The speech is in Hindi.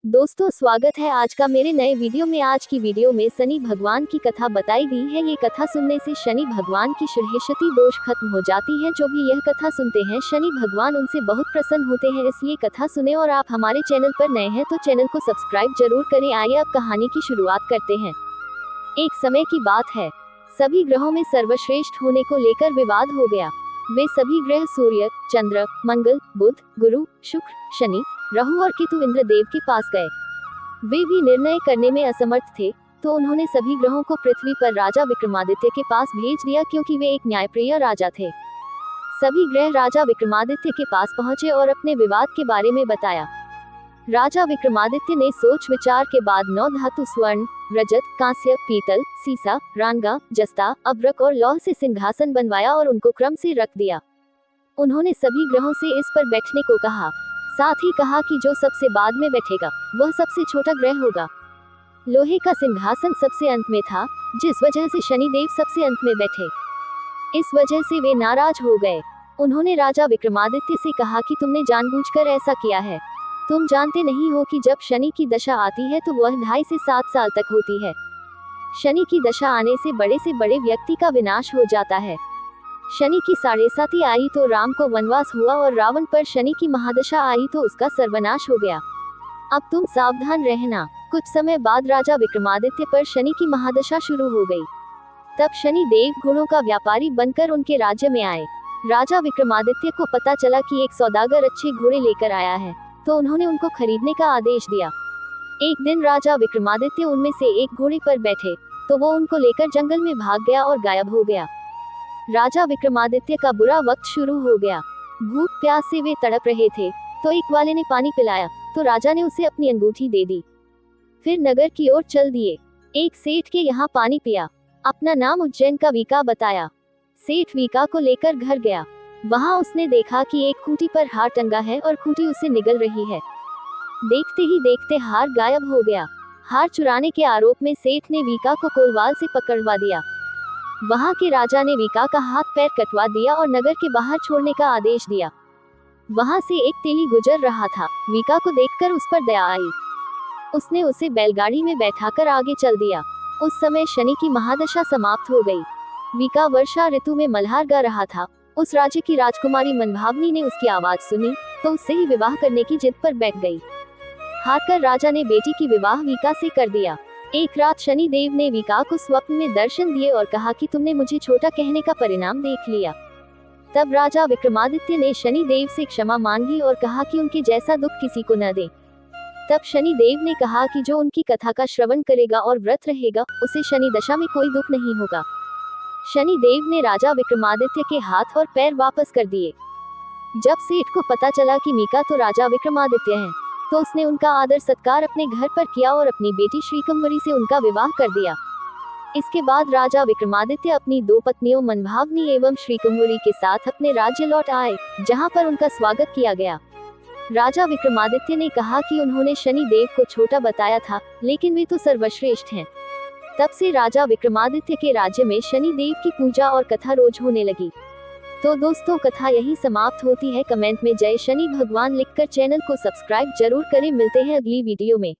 दोस्तों स्वागत है आज का मेरे नए वीडियो में। आज की वीडियो में शनि भगवान की कथा बताई गई है। ये कथा सुनने से शनि भगवान की शनि दोष खत्म हो जाती है। जो भी यह कथा सुनते हैं शनि भगवान उनसे बहुत प्रसन्न होते हैं। इसलिए कथा सुने और आप हमारे चैनल पर नए हैं तो चैनल को सब्सक्राइब जरूर करें। आइए अब कहानी की शुरुआत करते हैं। एक समय की बात है, सभी ग्रहों में सर्वश्रेष्ठ होने को लेकर विवाद हो गया। वे सभी ग्रह सूर्य, चंद्र, मंगल, बुध, गुरु, शुक्र, शनि, राहु और केतु इंद्रदेव के पास गए। वे भी निर्णय करने में असमर्थ थे, तो उन्होंने सभी ग्रहों को पृथ्वी पर राजा विक्रमादित्य के पास भेज दिया, क्योंकि वे एक न्यायप्रिय राजा थे। सभी ग्रह राजा विक्रमादित्य के पास पहुंचे और अपने विवाद के बारे में बताया। राजा विक्रमादित्य ने सोच विचार के बाद 9 धातु स्वर्ण, रजत, कांस्य, पीतल, सीसा, रांगा, जस्ता, अभ्रक और लौह से सिंहासन बनवाया और उनको क्रम से रख दिया। उन्होंने सभी ग्रहों से इस पर बैठने को कहा। साथ ही कहा कि जो सबसे बाद में बैठेगा वह सबसे छोटा ग्रह होगा। लोहे का सिंहासन सबसे अंत में था, जिस वजह से शनिदेव सबसे अंत में बैठे। इस वजह से वे नाराज हो गए। उन्होंने राजा विक्रमादित्य से कहा कि तुमने जानबूझकर ऐसा किया है। तुम जानते नहीं हो कि जब शनि की दशा आती है तो वह 2.5 से 7 साल तक होती है। शनि की दशा आने से बड़े व्यक्ति का विनाश हो जाता है। शनि की 7.5 आई तो राम को वनवास हुआ और रावण पर शनि की महादशा आई तो उसका सर्वनाश हो गया। अब तुम सावधान रहना। कुछ समय बाद राजा विक्रमादित्य पर शनि की महादशा शुरू हो गई। तब शनि देव घोड़ों का व्यापारी बनकर उनके राज्य में आए। राजा विक्रमादित्य को पता चला कि एक सौदागर अच्छे घोड़े लेकर आया है, तो उन्होंने उनको खरीदने का आदेश दिया। एक दिन राजा विक्रमादित्य उनमें से एक घोड़े पर बैठे, तो वो उनको लेकर जंगल में भाग गया और गायब हो गया। राजा विक्रमादित्य का बुरा वक्त शुरू हो गया। भूख प्यास से वे तड़प रहे थे, तो एक वाले ने पानी पिलाया, तो राजा ने उसे अपनी अंगूठी दे दी। फिर नगर की ओर चल दिए। एक सेठ के यहाँ पानी पिया। अपना नाम उज्जैन का वीका बताया। सेठ वीका को लेकर घर गया। वहाँ उसने देखा कि एक खूंटी पर हार टंगा है और खूंटी उसे निगल रही है। देखते ही देखते हार गायब हो गया। हार चुराने के आरोप में सेठ ने वीका को कोलवाल से पकड़वा दिया। वहां के राजा ने वीका का हाथ पैर कटवा दिया और नगर के बाहर छोड़ने का आदेश दिया। वहां से एक तेली गुजर रहा था। वीका को देखकर उस पर दया आई। उसने उसे बैलगाड़ी में बैठाकर आगे चल दिया। उस समय शनि की महादशा समाप्त हो गई। वीका वर्षा ऋतु में मल्हार गा रहा था। उस राज्य की राजकुमारी मनभावनी ने उसकी आवाज सुनी, तो उससे ही विवाह करने की जिद पर बैठ गई। हारकर राजा ने बेटी की विवाह वीका से कर दिया। एक रात शनि देव ने वीका को स्वप्न में दर्शन दिए और कहा कि तुमने मुझे छोटा कहने का परिणाम देख लिया। तब राजा विक्रमादित्य ने शनि देव से क्षमा मांगी और कहा कि उनके जैसा दुख किसी को न दे। तब शनि देव ने कहा कि जो उनकी कथा का श्रवण करेगा और व्रत रहेगा, उसे शनि दशा में कोई दुख नहीं होगा। शनि देव ने राजा विक्रमादित्य के हाथ और पैर वापस कर दिए। जब सेठ को पता चला कि मीका तो राजा विक्रमादित्य हैं, तो उसने उनका आदर सत्कार अपने घर पर किया और अपनी बेटी श्रीकंवरी से उनका विवाह कर दिया। इसके बाद राजा विक्रमादित्य अपनी 2 पत्नियों मनभावनी एवं श्रीकंवरी के साथ अपने राज्य लौट आए, जहां पर उनका स्वागत किया गया। राजा विक्रमादित्य ने कहा कि उन्होंने शनि देव को छोटा बताया था, लेकिन वे तो सर्वश्रेष्ठ हैं। तब से राजा विक्रमादित्य के राज्य में शनि देव की पूजा और कथा रोज होने लगी। तो दोस्तों कथा यही समाप्त होती है। कमेंट में जय शनि भगवान लिखकर चैनल को सब्सक्राइब जरूर करें। मिलते हैं अगली वीडियो में।